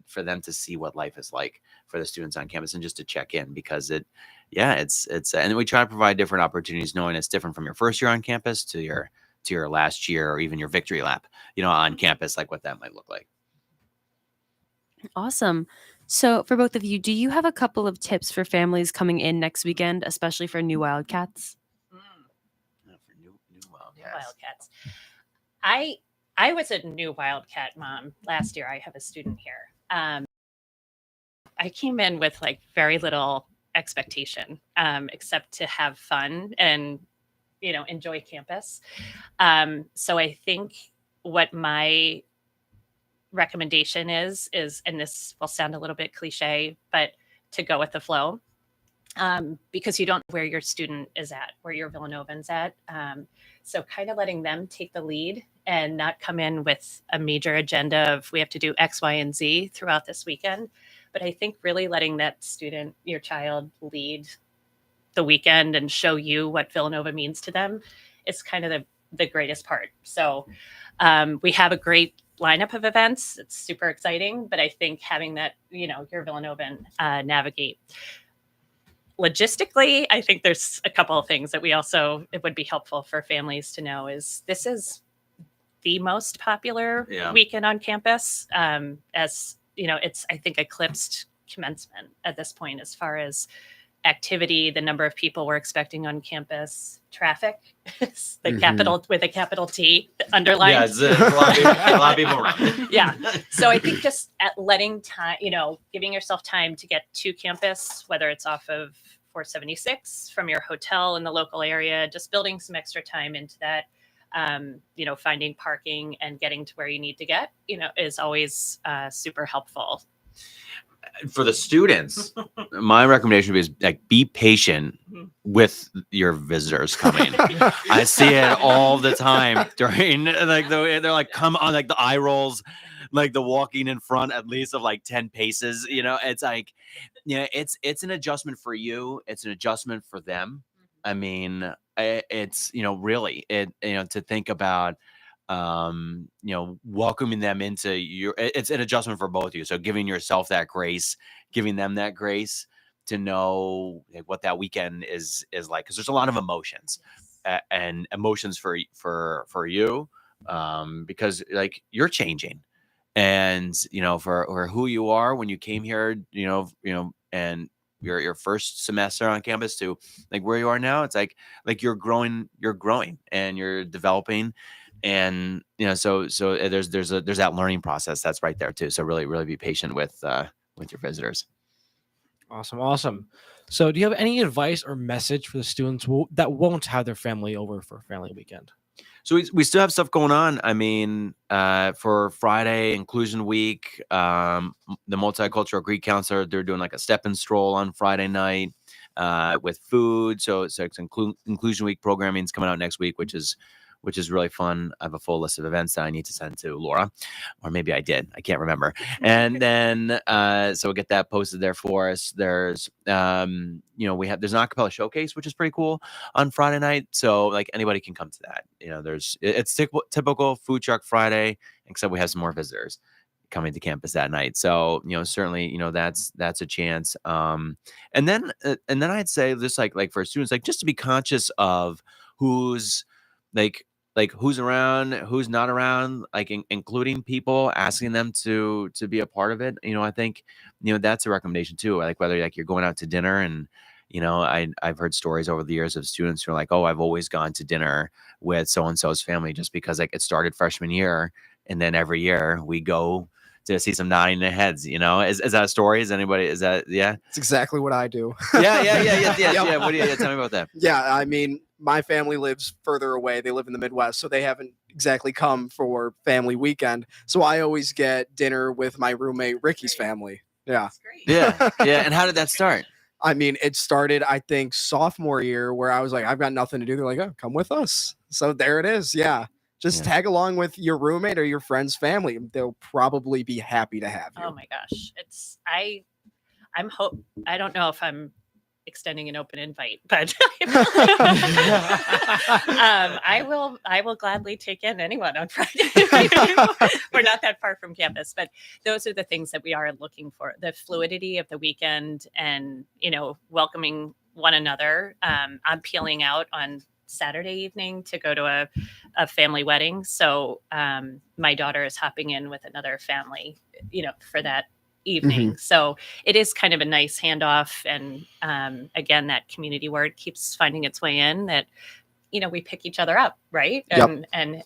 for them to see what life is like for the students on campus and just to check in because it's and we try to provide different opportunities, knowing it's different from your first year on campus to your last year or even your victory lap, on campus, like what that might look like. Awesome. So for both of you, do you have a couple of tips for families coming in next weekend, especially for new Wildcats? For new Wildcats. I was a new Wildcat mom last year. I have a student here. I came in with like very little expectation, except to have fun and enjoy campus. So I think what my recommendation is, and this will sound a little bit cliche, but to go with the flow, because you don't know where your student is at, where your Villanovan's at. So kind of letting them take the lead and not come in with a major agenda of we have to do X, Y, and Z throughout this weekend. But I think really letting that student, your child, lead the weekend and show you what Villanova means to them is kind of the greatest part. So we have a great lineup of events. It's super exciting, but I think having that, your Villanovan navigate. Logistically, I think there's a couple of things that it would be helpful for families to know is this is the most popular weekend on campus. As it's, I think, eclipsed commencement at this point as far as activity, the number of people we're expecting on campus, traffic, the capital with a capital T underlined. Yeah, it's a lot of people around. Yeah. So I think just at letting time, giving yourself time to get to campus, whether it's off of 476 from your hotel in the local area, just building some extra time into that, finding parking and getting to where you need to get, is always super helpful. For the students, my recommendation is be patient with your visitors coming. I see it all the time during they're like, come on, like the eye rolls, like the walking in front at least of like 10 paces. It's like, it's an adjustment for you. It's an adjustment for them. I mean, it's, really to think about, welcoming them into it's an adjustment for both of you. So giving yourself that grace, giving them that grace to know like, what that weekend is like, because there's a lot of emotions and emotions for you, because like you're changing, and for who you are when you came here, and your first semester on campus to like where you are now, it's like you're growing and you're developing, and so there's that learning process that's right there too. So really be patient with your visitors. Awesome. So do you have any advice or message for the students that won't have their family over for family weekend? So we still have stuff going on. I mean, for Friday Inclusion Week, the Multicultural Greek Counselor, they're doing like a step and stroll on Friday night with food. So it's Inclusion Week programming is coming out next week, which is really fun. I have a full list of events that I need to send to Laura, or maybe I did. I can't remember. And then, so we'll get that posted there for us. There's, there's an acapella showcase, which is pretty cool on Friday night. So like anybody can come to that. It's typical food truck Friday, except we have some more visitors coming to campus that night. So, certainly, that's a chance. And then I'd say just like for students, like just to be conscious of who's who's around, who's not around, like including people, asking them to be a part of it. I think, that's a recommendation too. Like whether like you're going out to dinner and, I've heard stories over the years of students who are like, oh, I've always gone to dinner with so-and-so's family just because like it started freshman year. And then every year we go to see some nodding their heads, is that a story? Is that, yeah? It's exactly what I do. Yeah. What do you tell me about that? Yeah. I mean, my family lives further away. They live in the Midwest, so they haven't exactly come for family weekend. So I always get dinner with my roommate Ricky's family. Yeah. Yeah. And how did that start? I mean, it started, I think, sophomore year where I was like, I've got nothing to do. They're like, oh, come with us. So there it is. Yeah. Just tag along with your roommate or your friend's family. They'll probably be happy to have you. Oh my gosh. I don't know if I'm extending an open invite, but I will gladly take in anyone on Friday. We're not that far from campus, but those are the things that we are looking for: the fluidity of the weekend and welcoming one another. I'm peeling out on Saturday evening to go to a family wedding, so my daughter is hopping in with another family for that evening. Mm-hmm. So it is kind of a nice handoff, and again, that community word keeps finding its way in, that we pick each other up, right? And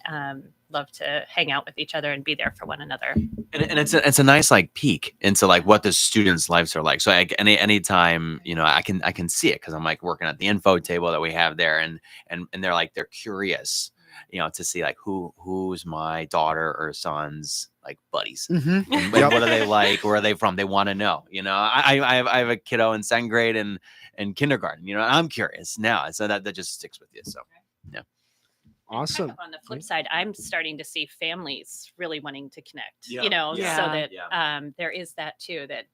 love to hang out with each other and be there for one another. And it's a nice like peek into like what the students' lives are like. So like anytime I can see it because I'm like working at the info table that we have there, and they're curious, to see like who's my daughter or son's like buddies. Mm-hmm. And what are they like? Where are they from? They want to know. I have a kiddo in second grade and kindergarten. I'm curious now, so that just sticks with you. So yeah. Awesome. On the flip side, I'm starting to see families really wanting to connect, so that there is that too, that,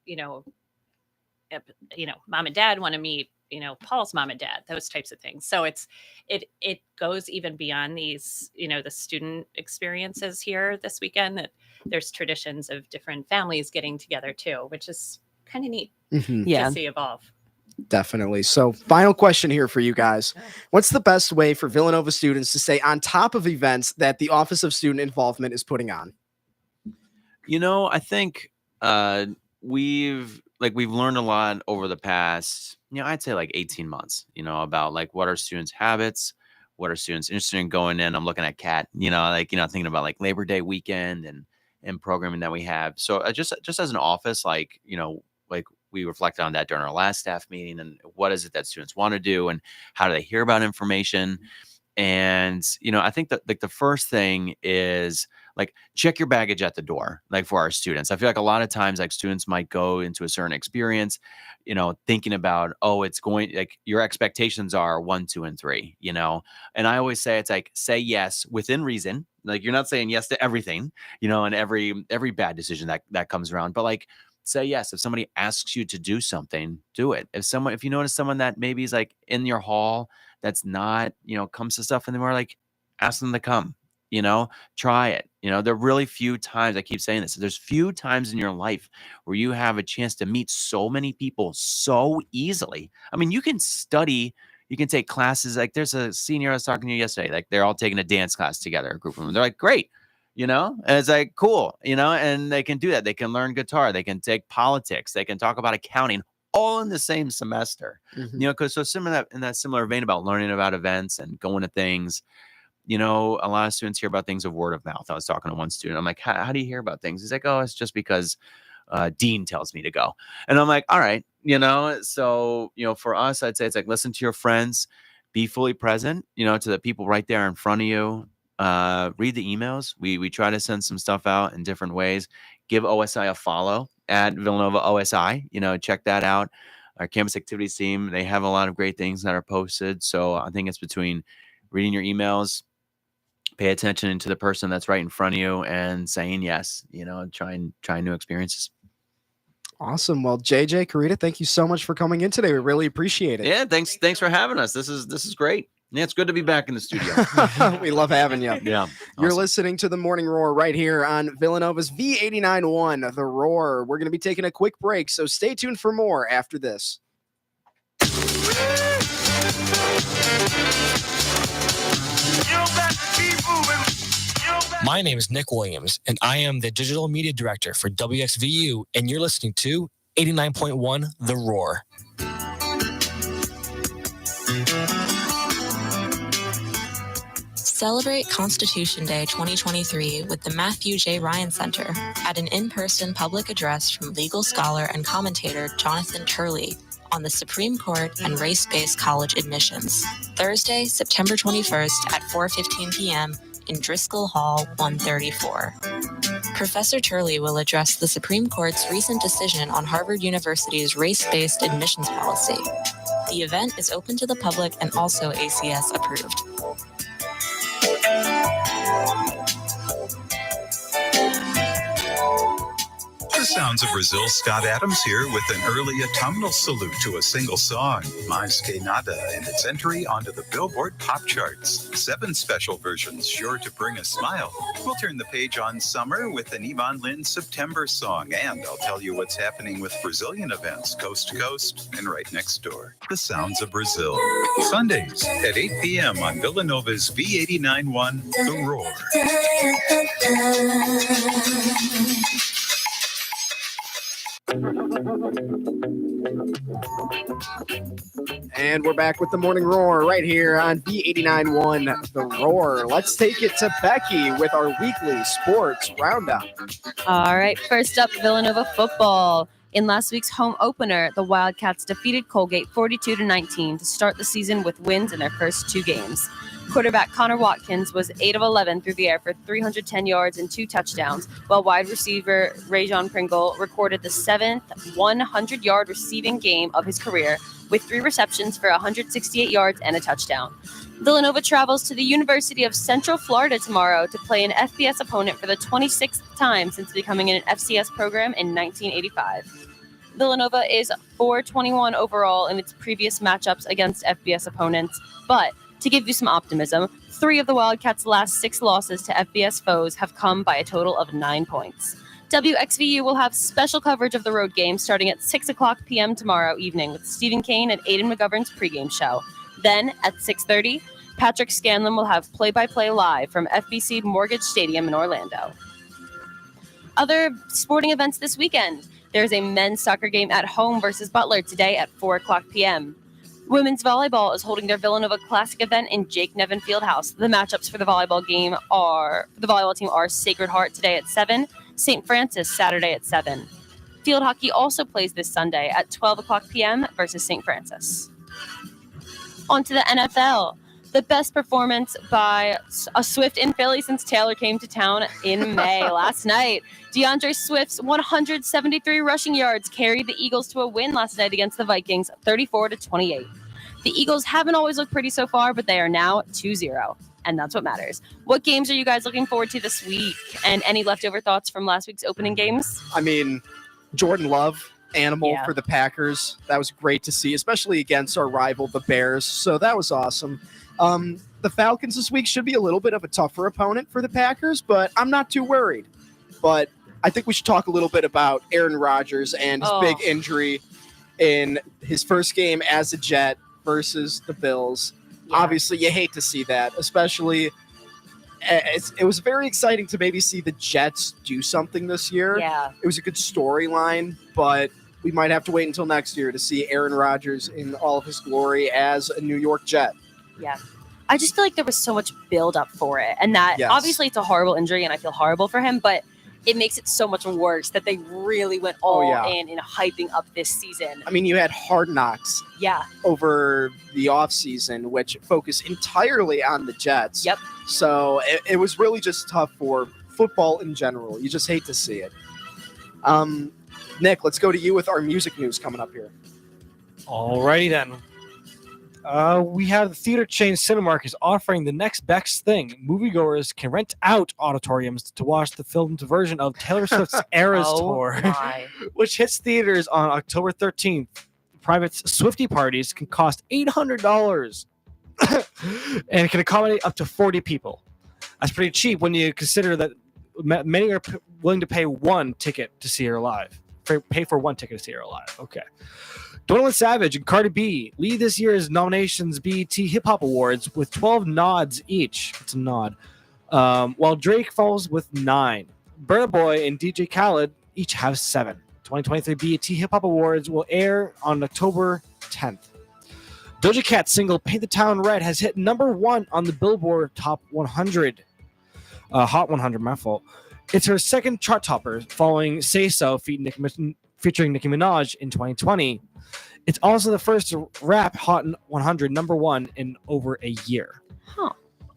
mom and dad want to meet, Paul's mom and dad, those types of things. So it goes even beyond these, the student experiences here this weekend, that there's traditions of different families getting together too, which is kind of neat to see evolve. Definitely. So final question here for you guys. What's the best way for Villanova students to stay on top of events that the Office of Student Involvement is putting on? I think we've learned a lot over the past, I'd say like 18 months, about like what are students' habits, what are students interested in going in. I'm looking at Kat, thinking about like Labor Day weekend and programming that we have. So just as an office, like we reflected on that during our last staff meeting, and what is it that students want to do and how do they hear about information? And, I think that like the first thing is like check your baggage at the door, like for our students. I feel like a lot of times like students might go into a certain experience, thinking about, it's going, like your expectations are 1, 2, and 3, and I always say, it's like, say yes within reason. Like you're not saying yes to everything, and every bad decision that comes around, but like, say yes. If somebody asks you to do something, do it. If you notice someone that maybe is like in your hall that's not, comes to stuff anymore, like ask them to come, try it. There are really few times, I keep saying this, there's few times in your life where you have a chance to meet so many people so easily. I mean, you can study, you can take classes. Like there's a senior I was talking to yesterday, like they're all taking a dance class together, a group of them. They're like, great, and it's like, cool, and they can do that. They can learn guitar, they can take politics, they can talk about accounting, all in the same semester. Because so similar in that similar vein about learning about events and going to things. A lot of students hear about things of word of mouth. I was talking to one student. I'm like, how do you hear about things? He's like, oh, it's just because Dean tells me to go. And I'm like, all right, so, for us, I'd say it's like, listen to your friends, be fully present, to the people right there in front of you. Read the emails. We try to send some stuff out in different ways. Give OSI a follow at Villanova OSI, check that out. Our campus activities team, they have a lot of great things that are posted. So I think it's between reading your emails, pay attention to the person that's right in front of you and saying yes, trying new experiences. Awesome. Well, JJ, Karita, thank you so much for coming in today. We really appreciate it. Yeah, thanks for having us. This is great. Yeah, it's good to be back in the studio. We love having you. Yeah. You're Awesome. listening to the Morning Roar right here on Villanova's V89.1, The Roar. We're going to be taking a quick break, so stay tuned for more after this. My name is Nick Williams, and I am the Digital Media Director for WXVU, and you're listening to 89.1 The Roar. Celebrate Constitution Day 2023 with the Matthew J. Ryan Center at an in-person public address from legal scholar and commentator Jonathan Turley on the Supreme Court and race-based college admissions. Thursday, September 21st at 4:15 p.m. in Driscoll Hall 134. Professor Turley will address the Supreme Court's recent decision on Harvard University's race-based admissions policy. The event is open to the public and also ACS approved. The Sounds of Brazil, Scott Adams here with an early autumnal salute to a single song, Mais Que Nada, and its entry onto the Billboard Pop Charts. 7 special versions sure to bring a smile. We'll turn the page on summer with an Yvonne Lynn September song, and I'll tell you what's happening with Brazilian events coast to coast and right next door. The Sounds of Brazil. Sundays at 8 p.m. on Villanova's V89.1, The Roar. And we're back with the Morning Roar right here on V89.1 The Roar. Let's take it to Becky with our weekly sports roundup. All right, first up, Villanova football. In last week's home opener, the Wildcats defeated Colgate 42-19 to start the season with wins in their first 2 games. Quarterback Connor Watkins was 8 of 11 through the air for 310 yards and 2 touchdowns, while wide receiver Rajon Pringle recorded the 7th 100-yard receiving game of his career with 3 receptions for 168 yards and a touchdown. Villanova travels to the University of Central Florida tomorrow to play an FBS opponent for the 26th time since becoming an FCS program in 1985. Villanova is 4-21 overall in its previous matchups against FBS opponents, but to give you some optimism, 3 of the Wildcats' last 6 losses to FBS foes have come by a total of 9 points. WXVU will have special coverage of the road game starting at 6 o'clock p.m. tomorrow evening with Stephen Kane and Aidan McGovern's pregame show. Then at 6:30, Patrick Scanlon will have play-by-play live from FBC Mortgage Stadium in Orlando. Other sporting events this weekend. There's a men's soccer game at home versus Butler today at 4 o'clock p.m. Women's volleyball is holding their Villanova Classic event in Jake Nevin Fieldhouse. The matchups for the volleyball team are Sacred Heart today at 7, St. Francis Saturday at 7. Field hockey also plays this Sunday at 12 o'clock p.m. versus St. Francis. On to the NFL. The best performance by a Swift in Philly since Taylor came to town in May last night. DeAndre Swift's 173 rushing yards carried the Eagles to a win last night against the Vikings, 34-28. The Eagles haven't always looked pretty so far, but they are now 2-0, and that's what matters. What games are you guys looking forward to this week? And any leftover thoughts from last week's opening games? I mean, Jordan Love animal Yeah. for the Packers. That was great to see, especially against our rival, the Bears. So that was awesome. The Falcons this week should be a little bit of a tougher opponent for the Packers, but I'm not too worried. But I think we should talk a little bit about Aaron Rodgers and his big injury in his first game as a Jet versus the Bills. Obviously, you hate to see that, especially it was very exciting to maybe see the Jets do something this year. Yeah. It was a good storyline, but we might have to wait until next year to see Aaron Rodgers in all of his glory as a New York Jet. Yeah. I just feel like there was so much build up for it. And that Yes. obviously it's a horrible injury and I feel horrible for him, but it makes it so much worse that they really went all in hyping up this season. I mean, you had Hard Knocks Yeah. over the offseason, which focused entirely on the Jets. Yep. So it was really just tough for football in general. You just hate to see it. Nick, let's go to you with our music news coming up here. Alrighty then. We have the theater chain Cinemark is offering the next best thing. Moviegoers can rent out auditoriums to watch the filmed version of Taylor Swift's Eras Tour, which hits theaters on October 13th. Private Swiftie parties can cost $800 and can accommodate up to 40 people. That's pretty cheap when you consider that many are willing to pay one ticket to see her live. Pay for one ticket to see her live. Okay. 21 Savage and Cardi B lead this year's nominations BET Hip Hop Awards with 12 nods each. It's a nod. While Drake falls with 9. Burna Boy and DJ Khaled each have 7. 2023 BET Hip Hop Awards will air on October 10th. Doja Cat's single Paint the Town Red has hit number 1 on the Billboard Top 100. Hot 100, my fault. It's her second chart topper following Say So featuring Nicki Minaj in 2020. It's also the first rap Hot 100 number 1 in over a year.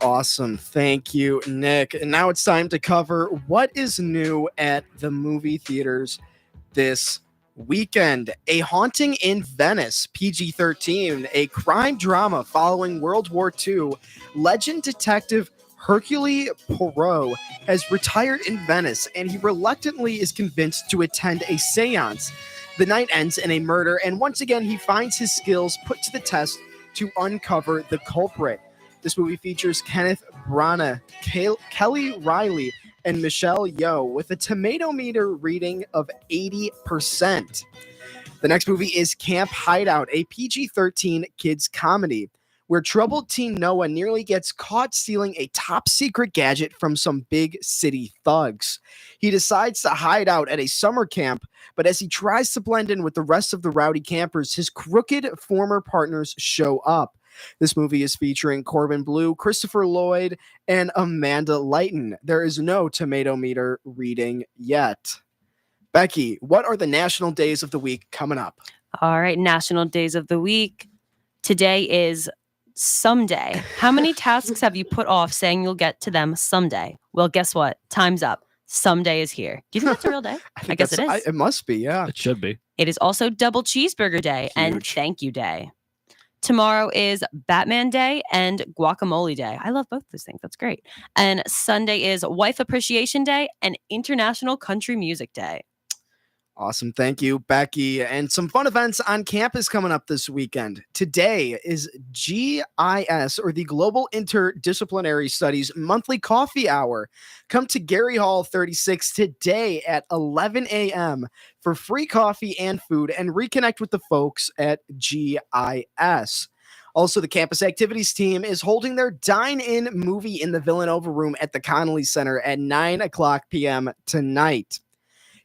Awesome. Thank you, Nick. And now it's time to cover what is new at the movie theaters this weekend. A Haunting in Venice, PG-13, a crime drama following World War II. Legend detective Hercule Poirot has retired in Venice, and he reluctantly is convinced to attend a seance. The night ends in a murder, and once again, he finds his skills put to the test to uncover the culprit. This movie features Kenneth Branagh, Kelly Riley, and Michelle Yeoh with a tomato meter reading of 80%. The next movie is Camp Hideout, a PG-13 kids comedy, where troubled teen Noah nearly gets caught stealing a top-secret gadget from some big city thugs. He decides to hide out at a summer camp, but as he tries to blend in with the rest of the rowdy campers, his crooked former partners show up. This movie is featuring Corbin Bleu, Christopher Lloyd, and Amanda Leighton. There is no tomato meter reading yet. Becky, what are the national days of the week coming up? All right, national days of the week. Today is someday. How many tasks have you put off saying you'll get to them someday? Well, guess what? Time's up. Someday is here. Do you think that's a real day? I guess it is. It must be, yeah. It should be. It is also Double Cheeseburger Day and Thank You Day. Tomorrow is Batman Day and Guacamole Day. I love both those things. That's great. And Sunday is Wife Appreciation Day and International Country Music Day. Awesome. Thank you, Becky. And some fun events on campus coming up this weekend. Today is GIS, or the Global Interdisciplinary Studies Monthly Coffee Hour. Come to Gary Hall 36 today at 11 a.m. for free coffee and food, and reconnect with the folks at GIS. Also, the campus activities team is holding their dine-in movie in the Villanova room at the Connolly Center at 9 o'clock p.m. tonight.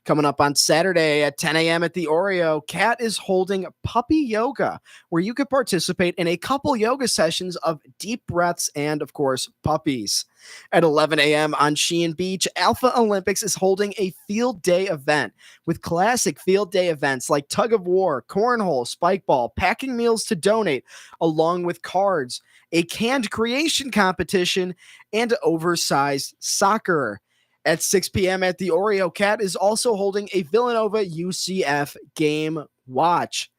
Coming up on Saturday at 10 a.m. at the Oreo, Kat is holding puppy yoga, where you could participate in a couple yoga sessions of deep breaths and, of course, puppies. At 11 a.m. on Sheehan Beach, Alpha Olympics is holding a field day event with classic field day events like tug of war, cornhole, spike ball, packing meals to donate, along with cards, a canned creation competition, and oversized soccer. At 6 p.m. at the Oreo, Cat is also holding a Villanova UCF game watch.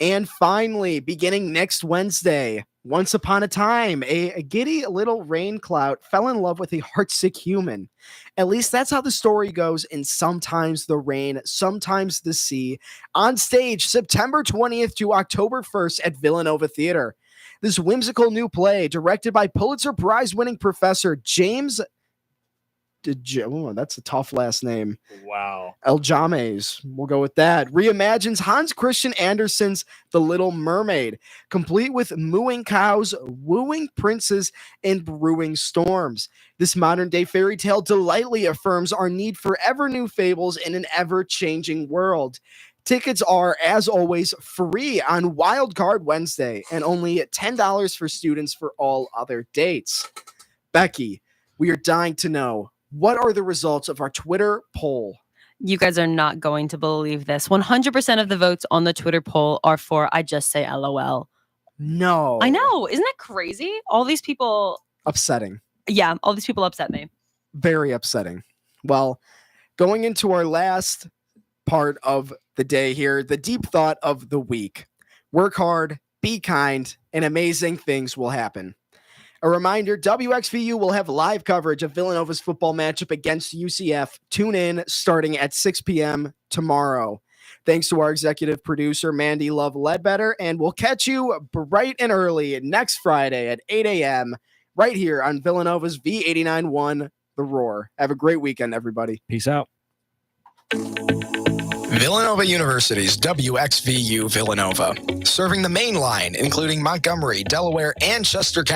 And finally, beginning next Wednesday, Once upon a time, a giddy little rain cloud fell in love with a heartsick human. At least that's how the story goes in Sometimes the Rain, Sometimes the Sea, on stage September 20th to October 1st at Villanova Theater. This whimsical new play, directed by Pulitzer Prize-winning professor James... Oh, that's a tough last name. Wow. El James, we'll go with that, reimagines Hans Christian Andersen's The Little Mermaid, complete with mooing cows, wooing princes, and brewing storms. This modern-day fairy tale delightfully affirms our need for ever new fables in an ever-changing world. Tickets are, as always, free on Wildcard Wednesday and only $10 for students for all other dates. Becky, we are dying to know, what are the results of our Twitter poll? You guys are not going to believe this. 100% of the votes on the Twitter poll are for I Just Say LOL. No. I know. Isn't that crazy? All these people. Upsetting. Yeah, all these people upset me. Very upsetting. Well, going into our last part of the day here, the deep thought of the week. Work hard, be kind, and amazing things will happen. A reminder, WXVU will have live coverage of Villanova's football matchup against UCF. Tune in starting at 6 p.m. tomorrow. Thanks to our executive producer, Mandy Love Ledbetter, and we'll catch you bright and early next Friday at 8 a.m. right here on Villanova's V89.1 The Roar. Have a great weekend, everybody. Peace out. Villanova University's WXVU Villanova, serving the main line, including Montgomery, Delaware, and Chester County.